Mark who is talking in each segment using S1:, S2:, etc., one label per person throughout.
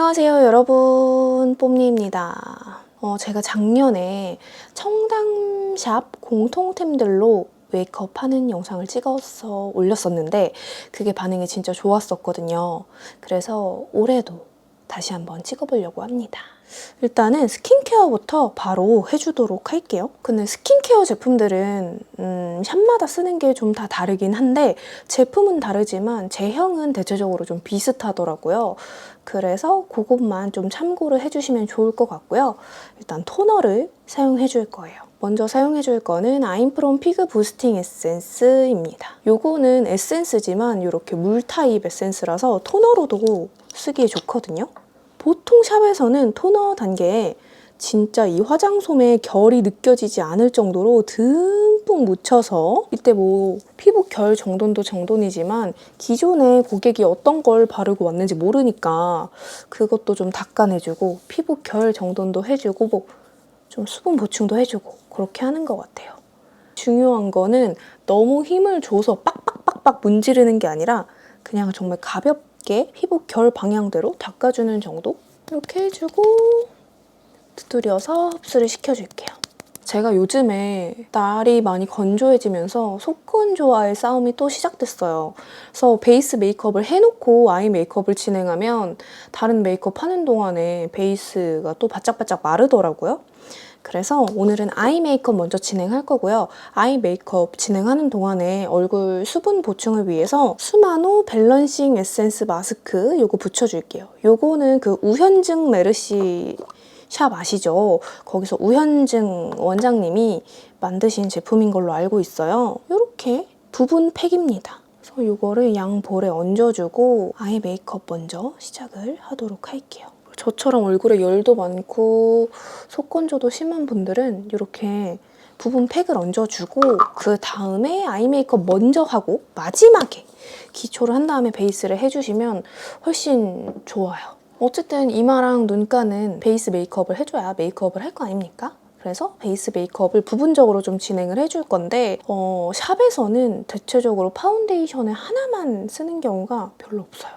S1: 안녕하세요 여러분, 뽐니입니다. 제가 작년에 청담샵 공통템들로 메이크업 하는 영상을 찍어서 올렸었는데 그게 반응이 진짜 좋았었거든요. 그래서 올해도 다시 한번 찍어보려고 합니다. 일단은 스킨케어부터 바로 해주도록 할게요. 근데 스킨케어 제품들은 샵마다 쓰는 게 좀 다 다르긴 한데 제품은 다르지만 제형은 대체적으로 좀 비슷하더라고요. 그래서 그것만 좀 참고를 해주시면 좋을 것 같고요. 일단 토너를 사용해 줄 거예요. 먼저 사용해 줄 거는 아임프롬 피그 부스팅 에센스입니다. 요거는 에센스지만 이렇게 물 타입 에센스라서 토너로도 쓰기에 좋거든요. 보통 샵에서는 토너 단계에 진짜 이 화장솜의 결이 느껴지지 않을 정도로 듬뿍 묻혀서 이때 뭐 피부 결 정돈도 정돈이지만 기존에 고객이 어떤 걸 바르고 왔는지 모르니까 그것도 좀 닦아내주고 피부 결 정돈도 해주고 뭐 좀 수분 보충도 해주고 그렇게 하는 것 같아요. 중요한 거는 너무 힘을 줘서 빡빡빡빡 문지르는 게 아니라 그냥 정말 가볍게 피부 결 방향대로 닦아주는 정도? 이렇게 해주고 두드려서 흡수를 시켜줄게요. 제가 요즘에 날이 많이 건조해지면서 속건조와의 싸움이 또 시작됐어요. 그래서 베이스 메이크업을 해놓고 아이 메이크업을 진행하면 다른 메이크업 하는 동안에 베이스가 또 바짝바짝 마르더라고요. 그래서 오늘은 아이 메이크업 먼저 진행할 거고요. 아이 메이크업 진행하는 동안에 얼굴 수분 보충을 위해서 수마노 밸런싱 에센스 마스크 요거 붙여줄게요. 요거는 그 우현증 메르시 샵 아시죠? 거기서 우현증 원장님이 만드신 제품인 걸로 알고 있어요. 이렇게 부분 팩입니다. 그래서 이거를 양 볼에 얹어주고 아이 메이크업 먼저 시작을 하도록 할게요. 저처럼 얼굴에 열도 많고 속건조도 심한 분들은 이렇게 부분 팩을 얹어주고 그 다음에 아이 메이크업 먼저 하고 마지막에 기초를 한 다음에 베이스를 해주시면 훨씬 좋아요. 어쨌든 이마랑 눈가는 베이스 메이크업을 해줘야 메이크업을 할 거 아닙니까? 그래서 베이스 메이크업을 부분적으로 좀 진행을 해줄 건데 샵에서는 대체적으로 파운데이션을 하나만 쓰는 경우가 별로 없어요.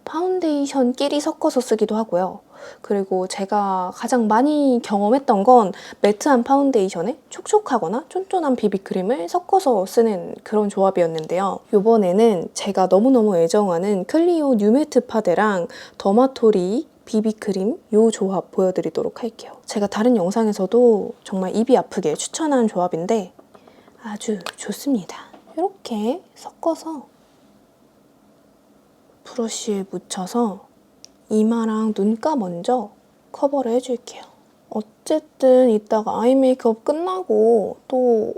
S1: 파운데이션끼리 섞어서 쓰기도 하고요. 그리고 제가 가장 많이 경험했던 건 매트한 파운데이션에 촉촉하거나 쫀쫀한 비비크림을 섞어서 쓰는 그런 조합이었는데요. 이번에는 제가 너무너무 애정하는 클리오 뉴매트 파데랑 더마토리 비비크림 이 조합 보여드리도록 할게요. 제가 다른 영상에서도 정말 입이 아프게 추천한 조합인데 아주 좋습니다. 이렇게 섞어서 브러쉬에 묻혀서 이마랑 눈가 먼저 커버를 해줄게요. 어쨌든 이따가 아이 메이크업 끝나고 또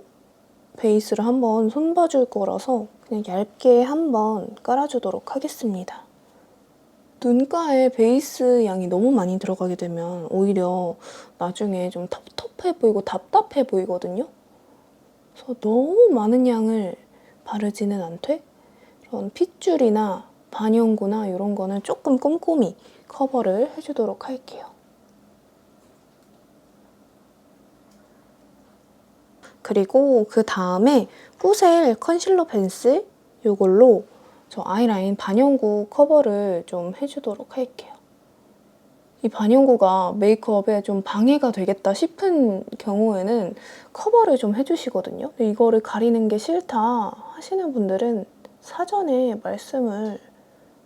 S1: 베이스를 한번 손봐줄 거라서 그냥 얇게 한번 깔아주도록 하겠습니다. 눈가에 베이스 양이 너무 많이 들어가게 되면 오히려 나중에 좀 텁텁해 보이고 답답해 보이거든요. 그래서 너무 많은 양을 바르지는 않되 그런 핏줄이나 반영구나 이런 거는 조금 꼼꼼히 커버를 해주도록 할게요. 그리고 그 다음에 꾸셀 컨실러 펜슬 이걸로 저 아이라인 반영구 커버를 좀 해주도록 할게요. 이 반영구가 메이크업에 좀 방해가 되겠다 싶은 경우에는 커버를 좀 해주시거든요. 근데 이거를 가리는 게 싫다 하시는 분들은 사전에 말씀을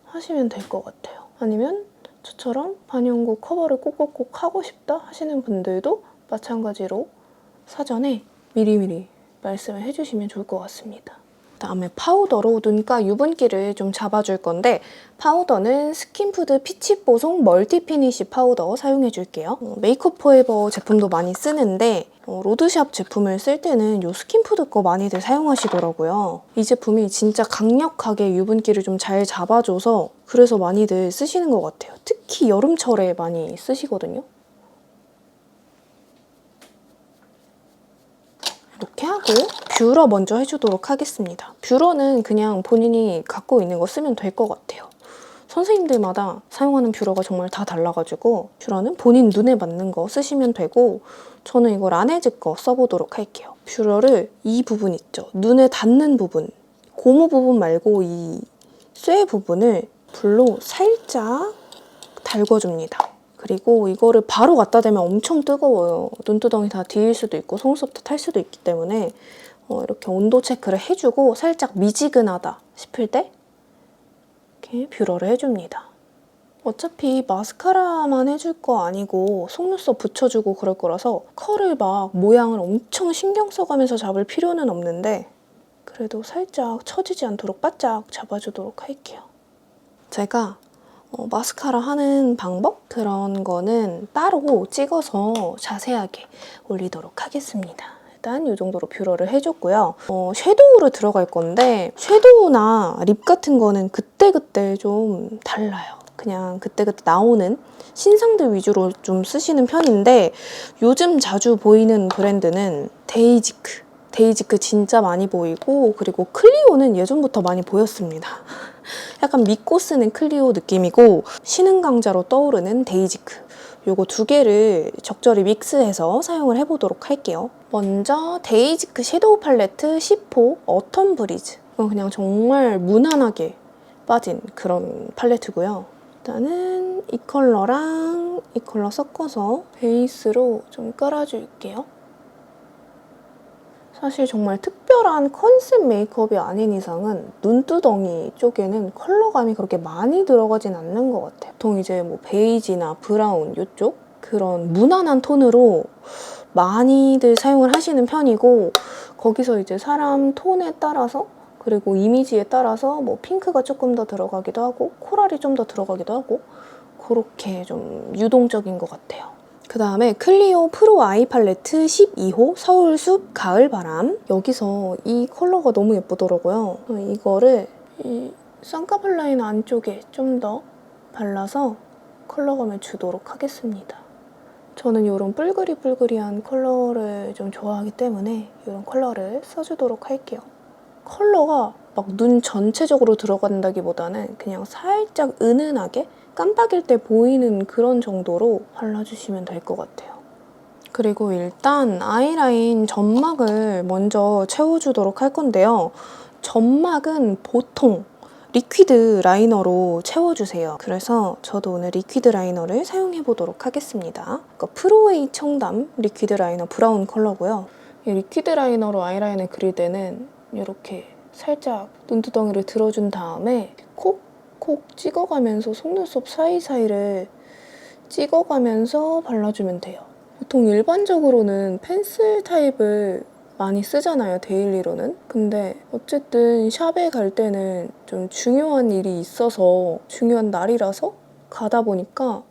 S1: 하시면 될 것 같아요. 아니면 저처럼 반영구 커버를 꼭꼭꼭 하고 싶다 하시는 분들도 마찬가지로 사전에 미리미리 말씀을 해주시면 좋을 것 같습니다. 그다음에 파우더로 눈가 유분기를 좀 잡아줄 건데 파우더는 스킨푸드 피치 뽀송 멀티 피니쉬 파우더 사용해줄게요. 메이크업 포에버 제품도 많이 쓰는데 로드샵 제품을 쓸 때는 이 스킨푸드 거 많이들 사용하시더라고요. 이 제품이 진짜 강력하게 유분기를 좀 잘 잡아줘서 그래서 많이들 쓰시는 것 같아요. 특히 여름철에 많이 쓰시거든요. 이렇게 하고 뷰러 먼저 해주도록 하겠습니다. 뷰러는 그냥 본인이 갖고 있는 거 쓰면 될 것 같아요. 선생님들마다 사용하는 뷰러가 정말 다 달라가지고 뷰러는 본인 눈에 맞는 거 쓰시면 되고 저는 이거 라네즈 거 써보도록 할게요. 뷰러를 이 부분 있죠? 눈에 닿는 부분, 고무 부분 말고 이 쇠 부분을 붓로 살짝 달궈줍니다. 그리고 이거를 바로 갖다 대면 엄청 뜨거워요. 눈두덩이 다 뒤일 수도 있고 속눈썹도 탈 수도 있기 때문에 이렇게 온도 체크를 해주고 살짝 미지근하다 싶을 때 이렇게 뷰러를 해줍니다. 어차피 마스카라만 해줄 거 아니고 속눈썹 붙여주고 그럴 거라서 컬을 막 모양을 엄청 신경 써가면서 잡을 필요는 없는데 그래도 살짝 처지지 않도록 바짝 잡아주도록 할게요. 제가 마스카라 하는 방법? 그런 거는 따로 찍어서 자세하게 올리도록 하겠습니다. 일단 이 정도로 뷰러를 해줬고요. 섀도우를 들어갈 건데 섀도우나 립 같은 거는 그때그때 좀 달라요. 그냥 그때그때 나오는 신상들 위주로 좀 쓰시는 편인데 요즘 자주 보이는 브랜드는 데이지크. 데이지크 진짜 많이 보이고 그리고 클리오는 예전부터 많이 보였습니다. 약간 믿고 쓰는 클리오 느낌이고 신흥 강자로 떠오르는 데이지크. 요거 두 개를 적절히 믹스해서 사용을 해보도록 할게요. 먼저 데이지크 섀도우 팔레트 10호 어텀 브리즈. 이건 그냥 정말 무난하게 빠진 그런 팔레트고요. 일단은 이 컬러랑 이 컬러 섞어서 베이스로 좀 깔아줄게요. 사실 정말 특별한 컨셉 메이크업이 아닌 이상은 눈두덩이 쪽에는 컬러감이 그렇게 많이 들어가진 않는 것 같아요. 보통 이제 뭐 베이지나 브라운 이쪽 그런 무난한 톤으로 많이들 사용을 하시는 편이고 거기서 이제 사람 톤에 따라서 그리고 이미지에 따라서 뭐 핑크가 조금 더 들어가기도 하고 코랄이 좀 더 들어가기도 하고 그렇게 좀 유동적인 것 같아요. 그 다음에 클리오 프로 아이 팔레트 12호 서울숲 가을바람. 여기서 이 컬러가 너무 예쁘더라고요. 이거를 이 쌍꺼풀 라인 안쪽에 좀 더 발라서 컬러감을 주도록 하겠습니다. 저는 이런 뿔그리뿔그리한 컬러를 좀 좋아하기 때문에 이런 컬러를 써주도록 할게요. 컬러가 막 눈 전체적으로 들어간다기보다는 그냥 살짝 은은하게 깜빡일 때 보이는 그런 정도로 발라주시면 될 것 같아요. 그리고 일단 아이라인 점막을 먼저 채워주도록 할 건데요. 점막은 보통 리퀴드 라이너로 채워주세요. 그래서 저도 오늘 리퀴드 라이너를 사용해보도록 하겠습니다. 프로웨이 청담 리퀴드 라이너 브라운 컬러고요. 이 리퀴드 라이너로 아이라인을 그릴 때는 이렇게 살짝 눈두덩이를 들어준 다음에 콕콕 찍어가면서 속눈썹 사이사이를 찍어가면서 발라주면 돼요. 보통 일반적으로는 펜슬 타입을 많이 쓰잖아요, 데일리로는. 근데 어쨌든 샵에 갈 때는 좀 중요한 일이 있어서 중요한 날이라서 가다 보니까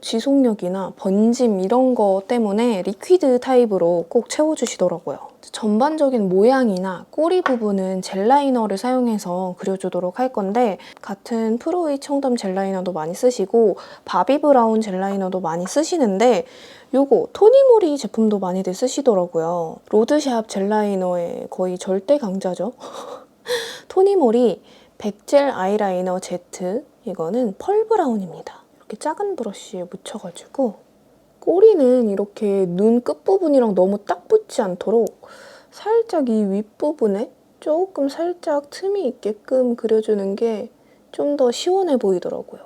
S1: 지속력이나 번짐 이런 거 때문에 리퀴드 타입으로 꼭 채워주시더라고요. 전반적인 모양이나 꼬리 부분은 젤 라이너를 사용해서 그려주도록 할 건데 같은 프로웨이 청담 젤 라이너도 많이 쓰시고 바비 브라운 젤 라이너도 많이 쓰시는데 요거 토니모리 제품도 많이들 쓰시더라고요. 로드샵 젤 라이너의 거의 절대 강자죠. 토니모리 백젤 아이라이너 Z 이거는 펄 브라운입니다. 이렇게 작은 브러쉬에 묻혀가지고 꼬리는 이렇게 눈 끝부분이랑 너무 딱 붙지 않도록 살짝 이 윗부분에 조금 살짝 틈이 있게끔 그려주는 게 좀 더 시원해 보이더라고요.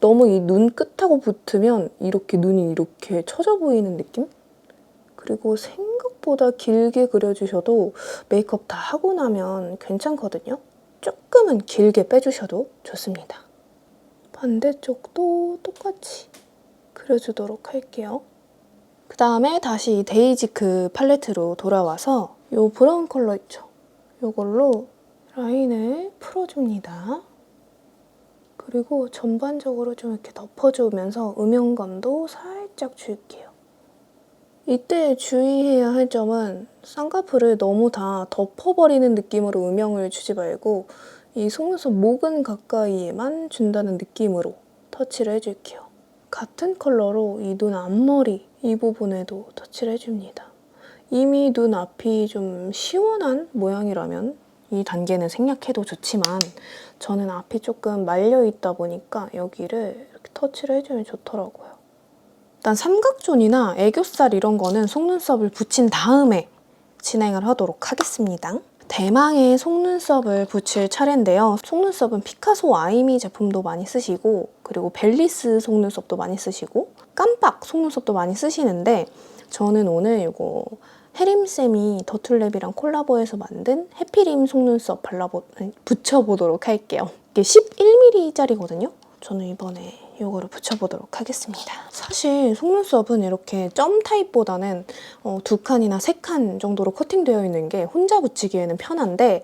S1: 너무 이 눈 끝하고 붙으면 이렇게 눈이 이렇게 처져 보이는 느낌? 그리고 생각보다 길게 그려주셔도 메이크업 다 하고 나면 괜찮거든요. 조금은 길게 빼주셔도 좋습니다. 반대쪽도 똑같이 그려주도록 할게요. 그 다음에 다시 이 데이지크 팔레트로 돌아와서 이 브라운 컬러 있죠? 이걸로 라인을 풀어줍니다. 그리고 전반적으로 좀 이렇게 덮어주면서 음영감도 살짝 줄게요. 이때 주의해야 할 점은 쌍꺼풀을 너무 다 덮어버리는 느낌으로 음영을 주지 말고 이 속눈썹 모근 가까이에만 준다는 느낌으로 터치를 해줄게요. 같은 컬러로 이 눈 앞머리 이 부분에도 터치를 해줍니다. 이미 눈 앞이 좀 시원한 모양이라면 이 단계는 생략해도 좋지만 저는 앞이 조금 말려있다 보니까 여기를 이렇게 터치를 해주면 좋더라고요. 일단 삼각존이나 애교살 이런 거는 속눈썹을 붙인 다음에 진행을 하도록 하겠습니다. 대망의 속눈썹을 붙일 차례인데요. 속눈썹은 피카소 아이미 제품도 많이 쓰시고 그리고 벨리스 속눈썹도 많이 쓰시고 깜빡 속눈썹도 많이 쓰시는데 저는 오늘 이거 혜림쌤이 더툴랩이랑 콜라보해서 만든 해피림 속눈썹 붙여보도록 할게요. 이게 11mm짜리거든요. 저는 이번에 이거를 붙여보도록 하겠습니다. 사실 속눈썹은 이렇게 점 타입보다는 2칸이나 3칸 정도로 커팅되어 있는 게 혼자 붙이기에는 편한데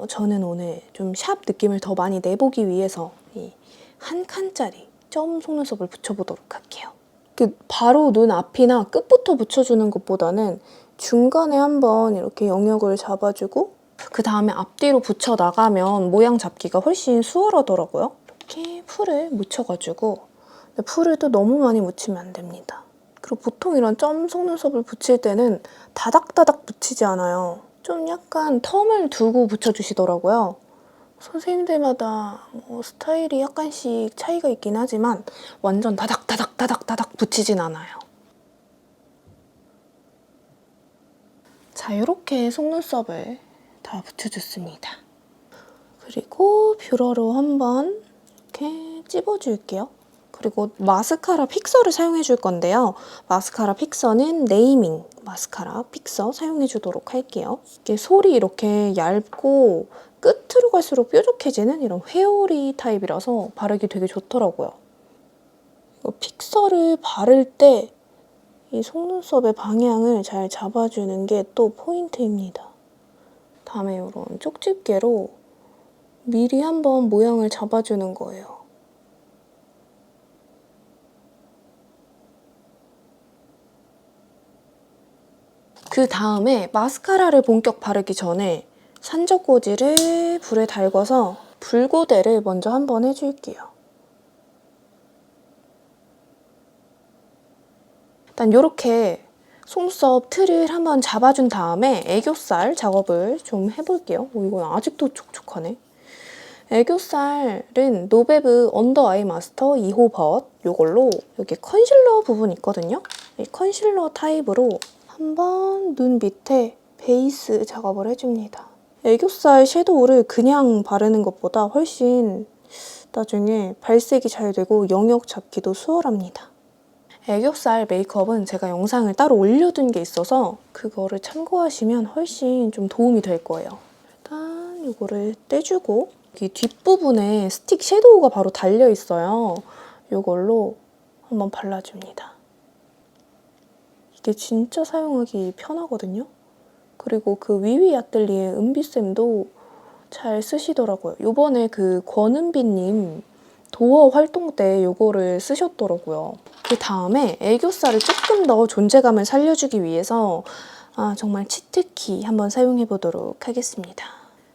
S1: 저는 오늘 좀 샵 느낌을 더 많이 내보기 위해서 이 한 칸짜리 점 속눈썹을 붙여보도록 할게요. 바로 눈 앞이나 끝부터 붙여주는 것보다는 중간에 한번 이렇게 영역을 잡아주고 그 다음에 앞뒤로 붙여나가면 모양 잡기가 훨씬 수월하더라고요. 이렇게 풀을 묻혀가지고 근데 풀을 또 너무 많이 묻히면 안 됩니다. 그리고 보통 이런 점 속눈썹을 붙일 때는 다닥다닥 붙이지 않아요. 좀 약간 텀을 두고 붙여주시더라고요. 선생님들마다 스타일이 약간씩 차이가 있긴 하지만 완전 다닥다닥 붙이진 않아요. 자, 이렇게 속눈썹을 다 붙여줬습니다. 그리고 뷰러로 한번 이렇게 찝어줄게요. 그리고 마스카라 픽서를 사용해줄 건데요. 마스카라 픽서는 네이밍 마스카라 픽서 사용해주도록 할게요. 이게 솔이 이렇게 얇고 끝으로 갈수록 뾰족해지는 이런 회오리 타입이라서 바르기 되게 좋더라고요. 이거 픽서를 바를 때 이 속눈썹의 방향을 잘 잡아주는 게 또 포인트입니다. 다음에 이런 쪽집게로 미리 한번 모양을 잡아주는 거예요. 그 다음에 마스카라를 본격 바르기 전에 산적꼬지를 불에 달궈서 불고데를 먼저 한번 해줄게요. 일단 이렇게 속눈썹 틀을 한번 잡아준 다음에 애교살 작업을 좀 해볼게요. 이거 아직도 촉촉하네. 애교살은 노베브 언더 아이 마스터 2호 벗 이걸로 여기 컨실러 부분 있거든요. 이 컨실러 타입으로 한번 눈 밑에 베이스 작업을 해줍니다. 애교살 섀도우를 그냥 바르는 것보다 훨씬 나중에 발색이 잘 되고 영역 잡기도 수월합니다. 애교살 메이크업은 제가 영상을 따로 올려둔 게 있어서 그거를 참고하시면 훨씬 좀 도움이 될 거예요. 일단 이거를 떼주고 여기 뒷부분에 스틱 섀도우가 바로 달려있어요. 이걸로 한번 발라줍니다. 이게 진짜 사용하기 편하거든요. 그리고 그 위위 아뜰리에 은비쌤도 잘 쓰시더라고요. 요번에 그 권은비님 도어 활동 때 이거를 쓰셨더라고요. 그 다음에 애교살을 조금 더 존재감을 살려주기 위해서 정말 치트키 한번 사용해보도록 하겠습니다.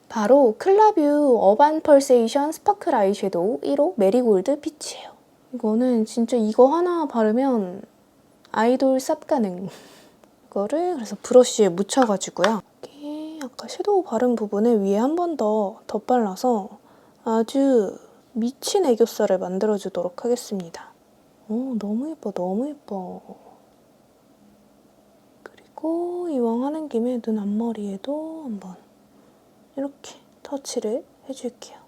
S1: 바로 클라뷰 어반 펄세이션 스파클 아이섀도우 1호 메리골드 피치예요. 이거는 진짜 이거 하나 바르면 아이돌 쌉 가능. 이거를 그래서 브러쉬에 묻혀가지고요. 이렇게 아까 섀도우 바른 부분에 위에 한 번 더 덧발라서 아주 미친 애교살을 만들어주도록 하겠습니다. 너무 예뻐, 너무 예뻐. 그리고 이왕 하는 김에 눈 앞머리에도 한번 이렇게 터치를 해줄게요.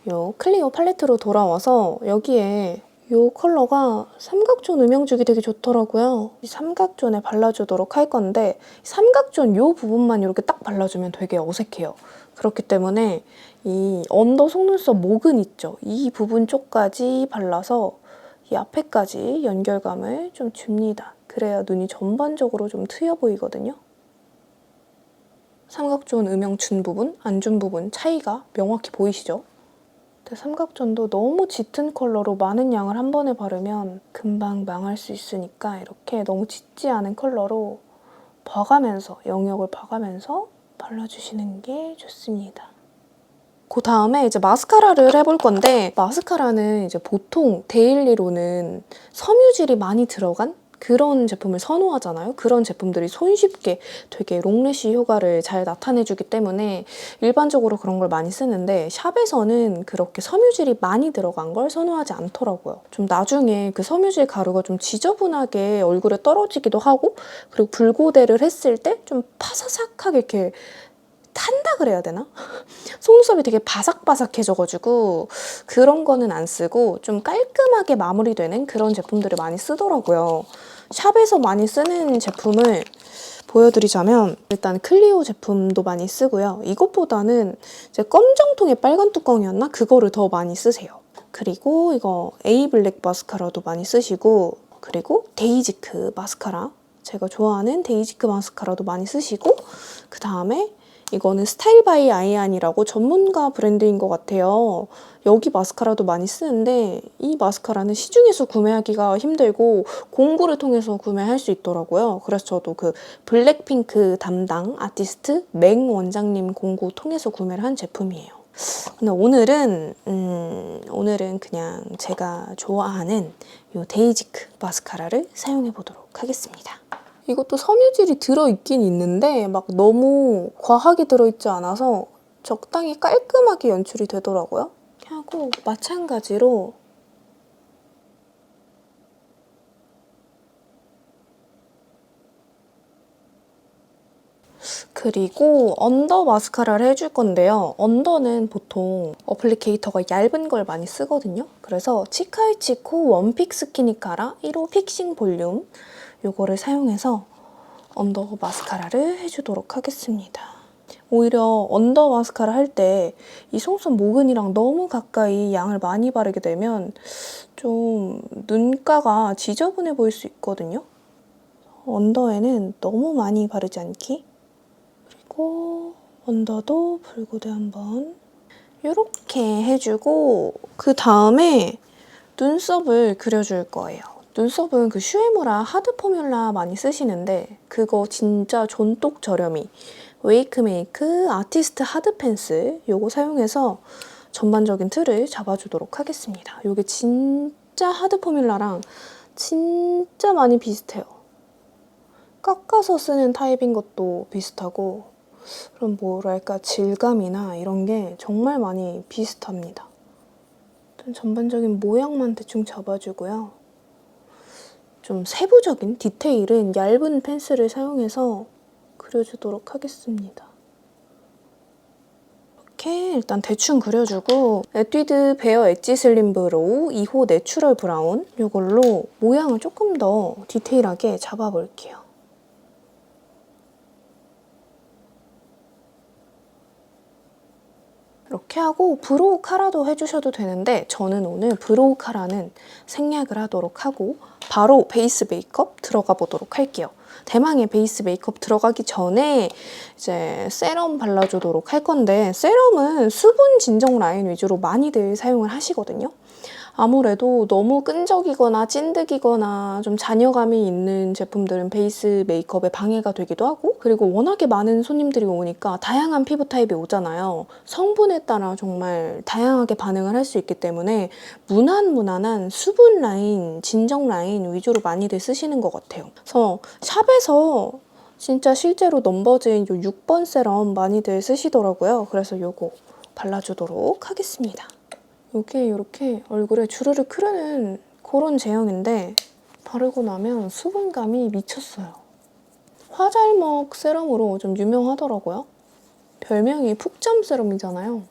S1: 이 클리오 팔레트로 돌아와서 여기에 이 컬러가 삼각존 음영 주기 되게 좋더라고요. 이 삼각존에 발라주도록 할 건데 삼각존 이 부분만 이렇게 딱 발라주면 되게 어색해요. 그렇기 때문에 이 언더 속눈썹 모근 있죠? 이 부분 쪽까지 발라서 이 앞에까지 연결감을 좀 줍니다. 그래야 눈이 전반적으로 좀 트여 보이거든요. 삼각존 음영 준 부분, 안 준 부분 차이가 명확히 보이시죠? 삼각존도 너무 짙은 컬러로 많은 양을 한 번에 바르면 금방 망할 수 있으니까 이렇게 너무 짙지 않은 컬러로 봐가면서, 영역을 봐가면서 발라주시는 게 좋습니다. 그 다음에 이제 마스카라를 해볼 건데 마스카라는 이제 보통 데일리로는 섬유질이 많이 들어간 그런 제품을 선호하잖아요. 그런 제품들이 손쉽게 되게 롱래쉬 효과를 잘 나타내주기 때문에 일반적으로 그런 걸 많이 쓰는데 샵에서는 그렇게 섬유질이 많이 들어간 걸 선호하지 않더라고요. 좀 나중에 그 섬유질 가루가 좀 지저분하게 얼굴에 떨어지기도 하고 그리고 불고데를 했을 때 좀 파사삭하게 이렇게 탄다 그래야 되나? 속눈썹이 되게 바삭바삭해져가지고 그런 거는 안 쓰고 좀 깔끔하게 마무리되는 그런 제품들을 많이 쓰더라고요. 샵에서 많이 쓰는 제품을 보여드리자면 일단 클리오 제품도 많이 쓰고요. 이것보다는 이제 검정통의 빨간 뚜껑이었나? 그거를 더 많이 쓰세요. 그리고 이거 에이블랙 마스카라도 많이 쓰시고 그리고 데이지크 마스카라 제가 좋아하는 데이지크 마스카라도 많이 쓰시고 그 다음에 이거는 스타일 바이 아이안이라고 전문가 브랜드인 것 같아요. 여기 마스카라도 많이 쓰는데 이 마스카라는 시중에서 구매하기가 힘들고 공구를 통해서 구매할 수 있더라고요. 그래서 저도 그 블랙핑크 담당 아티스트 맹 원장님 공구 통해서 구매를 한 제품이에요. 근데 오늘은 그냥 제가 좋아하는 이 데이지크 마스카라를 사용해 보도록 하겠습니다. 이것도 섬유질이 들어있긴 있는데 막 너무 과하게 들어있지 않아서 적당히 깔끔하게 연출이 되더라고요. 이렇게 하고 마찬가지로 그리고 언더 마스카라를 해줄 건데요. 언더는 보통 어플리케이터가 얇은 걸 많이 쓰거든요. 그래서 치카이치코 원픽 스키니카라 1호 픽싱 볼륨 이거를 사용해서 언더 마스카라를 해주도록 하겠습니다. 오히려 언더 마스카라 할 때 이 속눈썹 모근이랑 너무 가까이 양을 많이 바르게 되면 좀 눈가가 지저분해 보일 수 있거든요. 언더에는 너무 많이 바르지 않기. 그리고 언더도 불고데 한번 이렇게 해주고 그 다음에 눈썹을 그려줄 거예요. 눈썹은 그 슈에무라 하드 포뮬라 많이 쓰시는데 그거 진짜 존똑 저렴이 웨이크메이크 아티스트 하드 펜슬 요거 사용해서 전반적인 틀을 잡아주도록 하겠습니다. 요게 진짜 하드 포뮬라랑 진짜 많이 비슷해요. 깎아서 쓰는 타입인 것도 비슷하고 그럼 뭐랄까 질감이나 이런 게 정말 많이 비슷합니다. 일단 전반적인 모양만 대충 잡아주고요. 좀 세부적인 디테일은 얇은 펜슬을 사용해서 그려주도록 하겠습니다. 이렇게 일단 대충 그려주고 에뛰드 베어 엣지 슬림 브로우 2호 내추럴 브라운 이걸로 모양을 조금 더 디테일하게 잡아볼게요. 이렇게 하고 브로우 카라도 해주셔도 되는데 저는 오늘 브로우 카라는 생략을 하도록 하고 바로 베이스 메이크업 들어가 보도록 할게요. 대망의 베이스 메이크업 들어가기 전에 이제 세럼 발라주도록 할 건데 세럼은 수분 진정 라인 위주로 많이들 사용을 하시거든요. 아무래도 너무 끈적이거나 찐득이거나 좀 잔여감이 있는 제품들은 베이스 메이크업에 방해가 되기도 하고 그리고 워낙에 많은 손님들이 오니까 다양한 피부 타입이 오잖아요. 성분에 따라 정말 다양하게 반응을 할 수 있기 때문에 무난무난한 수분 라인, 진정 라인 위주로 많이들 쓰시는 것 같아요. 그래서 샵에서 진짜 실제로 넘버즈인 요 6번 세럼 많이들 쓰시더라고요. 그래서 요거 발라주도록 하겠습니다. 이게 이렇게 얼굴에 주르륵 흐르는 그런 제형인데 바르고 나면 수분감이 미쳤어요. 화잘먹 세럼으로 좀 유명하더라고요. 별명이 푹잠 세럼이잖아요.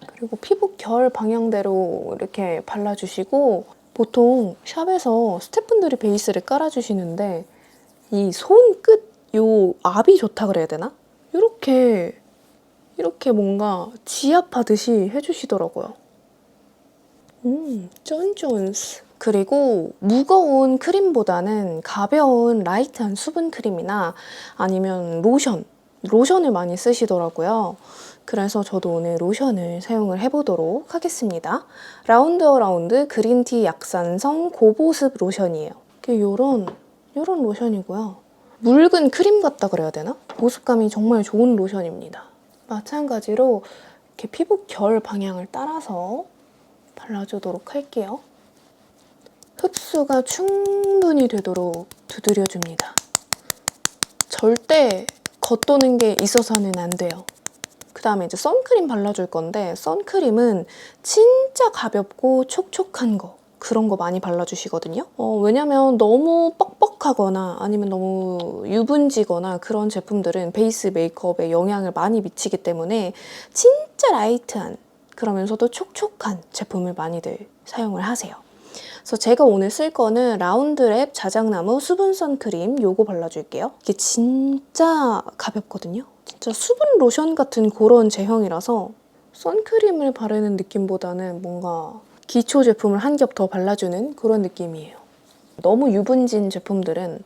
S1: 그리고 피부 결 방향대로 이렇게 발라주시고 보통 샵에서 스태프분들이 베이스를 깔아주시는데 이 손끝 요 압이 좋다 그래야 되나? 이렇게 뭔가 지압하듯이 해주시더라고요. 쫀쫀스. 그리고 무거운 크림보다는 가벼운 라이트한 수분 크림이나 아니면 로션을 많이 쓰시더라고요. 그래서 저도 오늘 로션을 사용을 해보도록 하겠습니다. 라운드 어라운드 그린티 약산성 고보습 로션이에요. 이런 로션이고요. 묽은 크림 같다 그래야 되나? 보습감이 정말 좋은 로션입니다. 마찬가지로 이렇게 피부 결 방향을 따라서 발라주도록 할게요. 흡수가 충분히 되도록 두드려줍니다. 절대 겉도는 게 있어서는 안 돼요. 그 다음에 이제 선크림 발라줄 건데 선크림은 진짜 가볍고 촉촉한 거 그런 거 많이 발라주시거든요. 왜냐면 너무 뻑뻑하거나 아니면 너무 유분지거나 그런 제품들은 베이스 메이크업에 영향을 많이 미치기 때문에 진짜 라이트한 그러면서도 촉촉한 제품을 많이들 사용을 하세요. 그래서 제가 오늘 쓸 거는 라운드랩 자작나무 수분 선크림 요거 발라줄게요. 이게 진짜 가볍거든요. 진짜 수분 로션 같은 그런 제형이라서 선크림을 바르는 느낌보다는 뭔가 기초 제품을 한 겹 더 발라주는 그런 느낌이에요. 너무 유분진 제품들은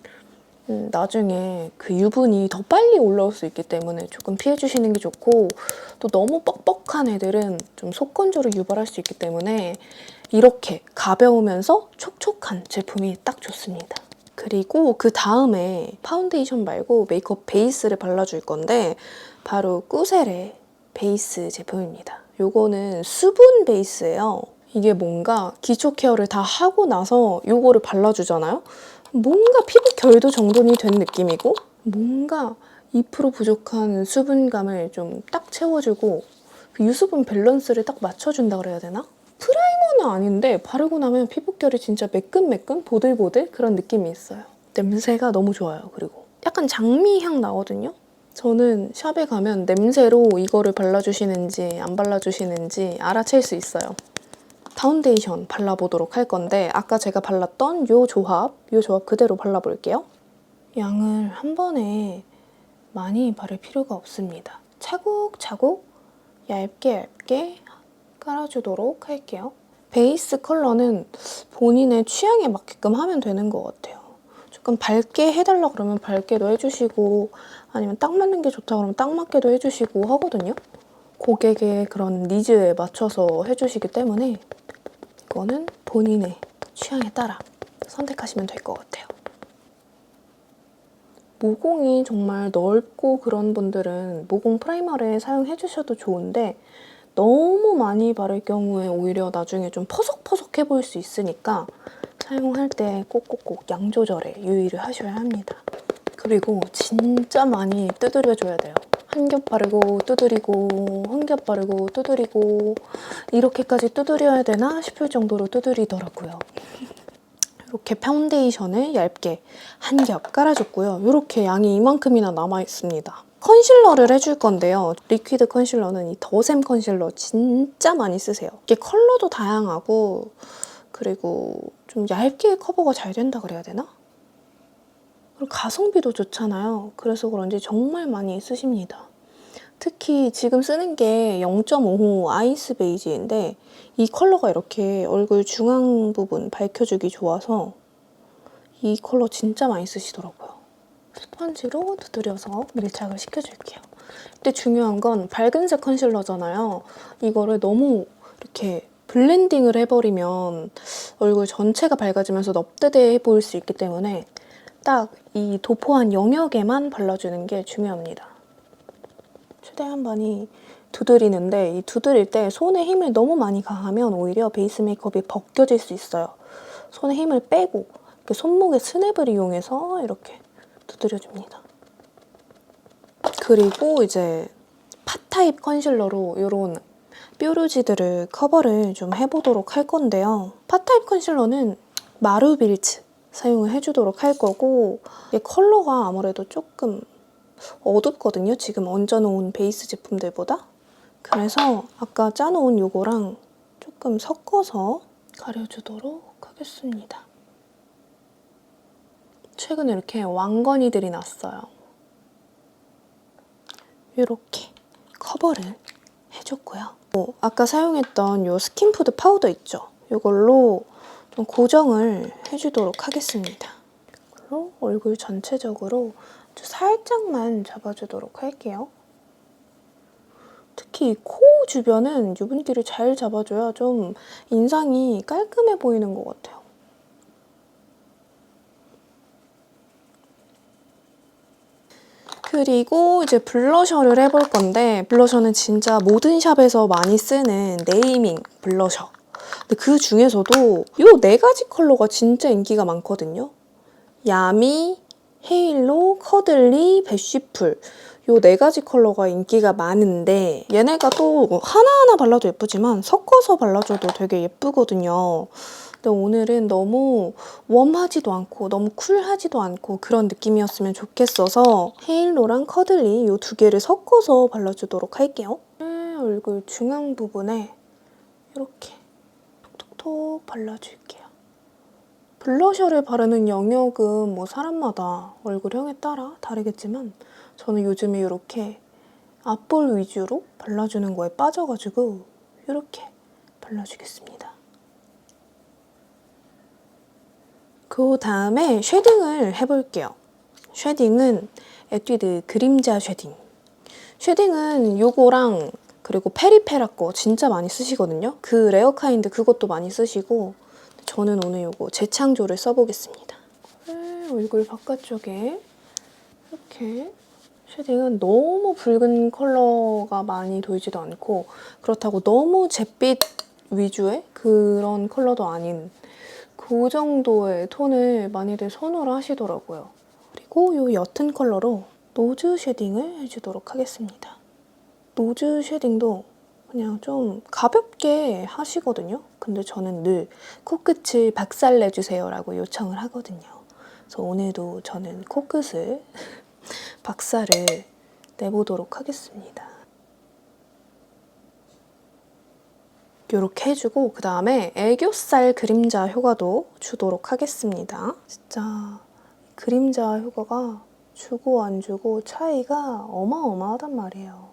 S1: 나중에 그 유분이 더 빨리 올라올 수 있기 때문에 조금 피해주시는 게 좋고 또 너무 뻑뻑한 애들은 좀 속건조로 유발할 수 있기 때문에 이렇게 가벼우면서 촉촉한 제품이 딱 좋습니다. 그리고 그 다음에 파운데이션 말고 메이크업 베이스를 발라줄 건데 바로 꾸셀의 베이스 제품입니다. 요거는 수분 베이스예요. 이게 뭔가 기초 케어를 다 하고 나서 요거를 발라주잖아요? 뭔가 피부 결도 정돈이 된 느낌이고 뭔가 2% 부족한 수분감을 좀 딱 채워주고 그 유수분 밸런스를 딱 맞춰준다 그래야 되나? 프라이머는 아닌데 바르고 나면 피부결이 진짜 매끈매끈 보들보들 그런 느낌이 있어요. 냄새가 너무 좋아요. 그리고 약간 장미향 나거든요? 저는 샵에 가면 냄새로 이거를 발라주시는지 안 발라주시는지 알아챌 수 있어요. 파운데이션 발라보도록 할 건데 아까 제가 발랐던 요 조합 그대로 발라볼게요. 양을 한 번에 많이 바를 필요가 없습니다. 차곡차곡 얇게 깔아주도록 할게요. 베이스 컬러는 본인의 취향에 맞게끔 하면 되는 것 같아요. 조금 밝게 해달라 그러면 밝게도 해주시고 아니면 딱 맞는 게 좋다 그러면 딱 맞게도 해주시고 하거든요. 고객의 그런 니즈에 맞춰서 해주시기 때문에 이거는 본인의 취향에 따라 선택하시면 될 것 같아요. 모공이 정말 넓고 그런 분들은 모공 프라이머를 사용해주셔도 좋은데 너무 많이 바를 경우에 오히려 나중에 좀 퍼석퍼석해 보일 수 있으니까 사용할 때 꼭꼭꼭 양 조절에 유의를 하셔야 합니다. 그리고 진짜 많이 두드려줘야 돼요. 한 겹 바르고 두드리고 한 겹 바르고 두드리고 이렇게까지 두드려야 되나 싶을 정도로 두드리더라고요. 이렇게 파운데이션을 얇게 한 겹 깔아줬고요. 이렇게 양이 이만큼이나 남아있습니다. 컨실러를 해줄 건데요. 리퀴드 컨실러는 이 더샘 컨실러 진짜 많이 쓰세요. 이게 컬러도 다양하고 그리고 좀 얇게 커버가 잘 된다 그래야 되나? 그리고 가성비도 좋잖아요. 그래서 그런지 정말 많이 쓰십니다. 특히 지금 쓰는 게 0.5호 아이스 베이지인데 이 컬러가 이렇게 얼굴 중앙 부분 밝혀주기 좋아서 이 컬러 진짜 많이 쓰시더라고요. 스펀지로 두드려서 밀착을 시켜줄게요. 근데 중요한 건 밝은색 컨실러잖아요. 이거를 너무 이렇게 블렌딩을 해버리면 얼굴 전체가 밝아지면서 넙대대해 보일 수 있기 때문에 딱 이 도포한 영역에만 발라주는 게 중요합니다. 최대한 많이 두드리는데 이 두드릴 때 손에 힘을 너무 많이 가하면 오히려 베이스 메이크업이 벗겨질 수 있어요. 손에 힘을 빼고 이렇게 손목의 스냅을 이용해서 이렇게 두드려줍니다. 그리고 이제 팟타입 컨실러로 이런 뾰루지들을 커버를 좀 해보도록 할 건데요. 팟타입 컨실러는 마루빌츠 사용을 해주도록 할 거고 이 컬러가 아무래도 조금 어둡거든요. 지금 얹어놓은 베이스 제품들보다. 그래서 아까 짜놓은 요거랑 조금 섞어서 가려주도록 하겠습니다. 최근에 이렇게 왕건이들이 났어요. 이렇게 커버를 해줬고요. 아까 사용했던 요 스킨푸드 파우더 있죠? 이걸로 좀 고정을 해주도록 하겠습니다. 이걸로 얼굴 전체적으로 아주 살짝만 잡아주도록 할게요. 특히 코 주변은 유분기를 잘 잡아줘야 좀 인상이 깔끔해 보이는 것 같아요. 그리고 이제 블러셔를 해볼 건데 블러셔는 진짜 모든 샵에서 많이 쓰는 네이밍 블러셔. 근데 그 중에서도 요 4가지 컬러가 진짜 인기가 많거든요. 야미, 헤일로, 커들리, 배쉬풀 요 4가지 컬러가 인기가 많은데 얘네가 또 하나하나 발라도 예쁘지만 섞어서 발라줘도 되게 예쁘거든요. 근데 오늘은 너무 웜하지도 않고 너무 쿨하지도 않고 그런 느낌이었으면 좋겠어서 헤일로랑 커들리 이 2개를 섞어서 발라주도록 할게요. 얼굴 중앙 부분에 이렇게 톡톡톡 발라줄게요. 블러셔를 바르는 영역은 뭐 사람마다 얼굴형에 따라 다르겠지만 저는 요즘에 이렇게 앞볼 위주로 발라주는 거에 빠져가지고 이렇게 발라주겠습니다. 그 다음에 쉐딩을 해볼게요. 쉐딩은 에뛰드 그림자 쉐딩. 쉐딩은 요거랑 그리고 페리페라 거 진짜 많이 쓰시거든요. 그 레어 카인드 그것도 많이 쓰시고 저는 오늘 요거 재창조를 써보겠습니다. 얼굴 바깥쪽에 이렇게 쉐딩은 너무 붉은 컬러가 많이 돌지도 않고 그렇다고 너무 잿빛 위주의 그런 컬러도 아닌 그 정도의 톤을 많이들 선호를 하시더라고요. 그리고 이 옅은 컬러로 노즈 쉐딩을 해주도록 하겠습니다. 노즈 쉐딩도 그냥 좀 가볍게 하시거든요. 근데 저는 늘 코끝을 박살내주세요 라고 요청을 하거든요. 그래서 오늘도 저는 코끝을 박살을 내보도록 하겠습니다. 이렇게 해주고 그 다음에 애교살 그림자 효과도 주도록 하겠습니다. 진짜 그림자 효과가 주고 안 주고 차이가 어마어마하단 말이에요.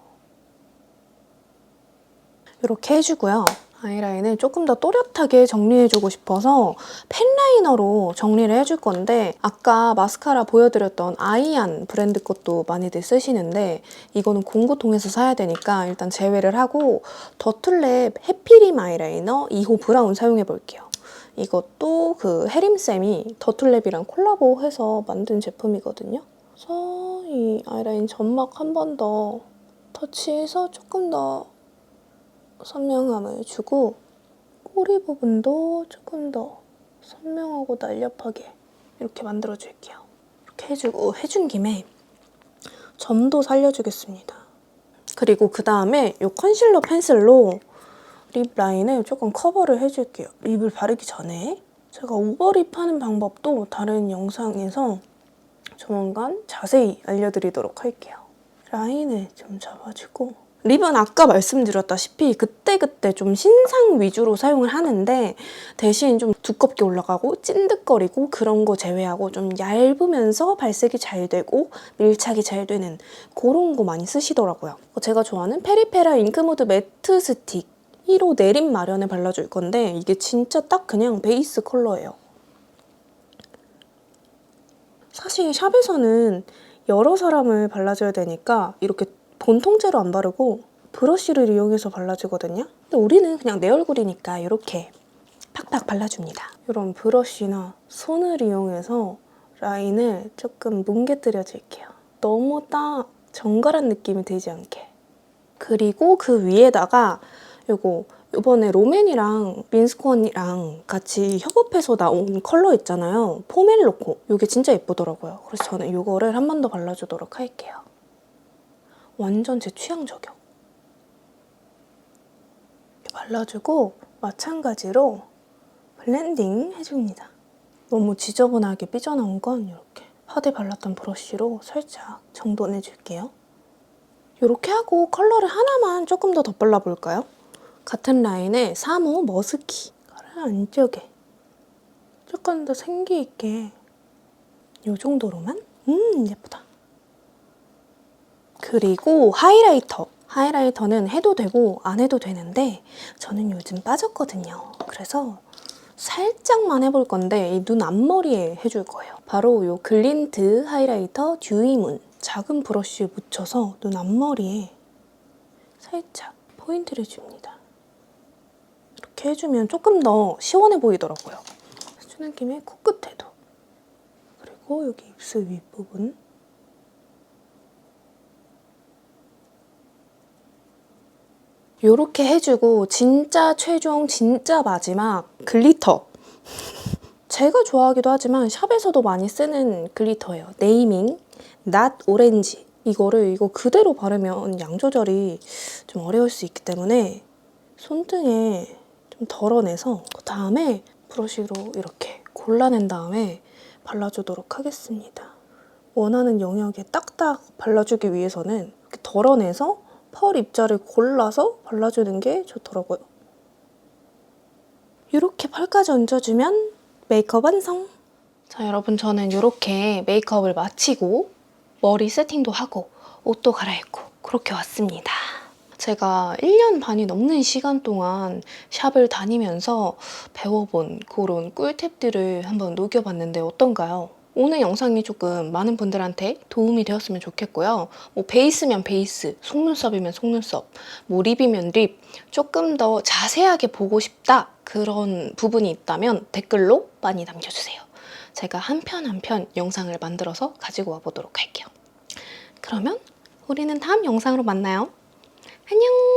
S1: 이렇게 해주고요. 아이라인을 조금 더 또렷하게 정리해주고 싶어서 펜라이너로 정리를 해줄 건데 아까 마스카라 보여드렸던 아이안 브랜드 것도 많이들 쓰시는데 이거는 공구통에서 사야 되니까 일단 제외를 하고 더툴랩 해피림 아이라이너 2호 브라운 사용해볼게요. 이것도 그 혜림쌤이 더툴랩이랑 콜라보해서 만든 제품이거든요. 그래서 이 아이라인 점막 한 번 더 터치해서 조금 더 선명함을 주고 꼬리 부분도 조금 더 선명하고 날렵하게 이렇게 만들어줄게요. 이렇게 해주고 해준 김에 점도 살려주겠습니다. 그리고 그 다음에 이 컨실러 펜슬로 립 라인을 조금 커버를 해줄게요. 립을 바르기 전에 제가 오버립 하는 방법도 다른 영상에서 조만간 자세히 알려드리도록 할게요. 라인을 좀 잡아주고 립은 아까 말씀드렸다시피 그때그때 좀 신상 위주로 사용을 하는데 대신 좀 두껍게 올라가고 찐득거리고 그런 거 제외하고 좀 얇으면서 발색이 잘 되고 밀착이 잘 되는 그런 거 많이 쓰시더라고요. 제가 좋아하는 페리페라 잉크무드 매트 스틱 1호 내립 마련에 발라줄 건데 이게 진짜 딱 그냥 베이스 컬러예요. 사실 샵에서는 여러 사람을 발라줘야 되니까 이렇게 본통째로 안 바르고 브러쉬를 이용해서 발라주거든요. 근데 우리는 그냥 내 얼굴이니까 이렇게 팍팍 발라줍니다. 이런 브러쉬나 손을 이용해서 라인을 조금 뭉개뜨려줄게요. 너무 딱 정갈한 느낌이 들지 않게. 그리고 그 위에다가 이번에 롬앤이랑 민스콘이랑 같이 협업해서 나온 컬러 있잖아요. 포멜로코. 이게 진짜 예쁘더라고요. 그래서 저는 이거를 한 번 더 발라주도록 할게요. 완전 제 취향 저격. 이렇게 발라주고 마찬가지로 블렌딩 해줍니다. 너무 지저분하게 삐져나온 건 이렇게 파데 발랐던 브러쉬로 살짝 정돈해줄게요. 이렇게 하고 컬러를 하나만 조금 더 덧발라볼까요? 같은 라인에 3호 머스키 안쪽에 조금 더 생기 있게 이 정도로만? 예쁘다. 그리고 하이라이터. 하이라이터는 해도 되고 안 해도 되는데 저는 요즘 빠졌거든요. 그래서 살짝만 해볼 건데 이 눈 앞머리에 해줄 거예요. 바로 이 글린트 하이라이터 듀이문. 작은 브러쉬에 묻혀서 눈 앞머리에 살짝 포인트를 줍니다. 이렇게 해주면 조금 더 시원해 보이더라고요. 해주는 김에 코끝에도. 그리고 여기 입술 윗부분. 요렇게 해주고 진짜 최종 진짜 마지막 글리터. 제가 좋아하기도 하지만 샵에서도 많이 쓰는 글리터예요. 네이밍 Not 오렌지. 이거 그대로 바르면 양 조절이 좀 어려울 수 있기 때문에 손등에 좀 덜어내서 그 다음에 브러쉬로 이렇게 골라낸 다음에 발라주도록 하겠습니다. 원하는 영역에 딱딱 발라주기 위해서는 이렇게 덜어내서 펄 입자를 골라서 발라주는 게 좋더라고요. 이렇게 펄까지 얹어주면 메이크업 완성! 자, 여러분 저는 이렇게 메이크업을 마치고 머리 세팅도 하고 옷도 갈아입고 그렇게 왔습니다. 제가 1년 반이 넘는 시간 동안 샵을 다니면서 배워본 그런 꿀팁들을 한번 녹여봤는데 어떤가요? 오늘 영상이 조금 많은 분들한테 도움이 되었으면 좋겠고요. 뭐 베이스면 베이스, 속눈썹이면 속눈썹, 뭐 립이면 립, 조금 더 자세하게 보고 싶다 그런 부분이 있다면 댓글로 많이 남겨주세요. 제가 한 편 한 편 영상을 만들어서 가지고 와보도록 할게요. 그러면 우리는 다음 영상으로 만나요. 안녕!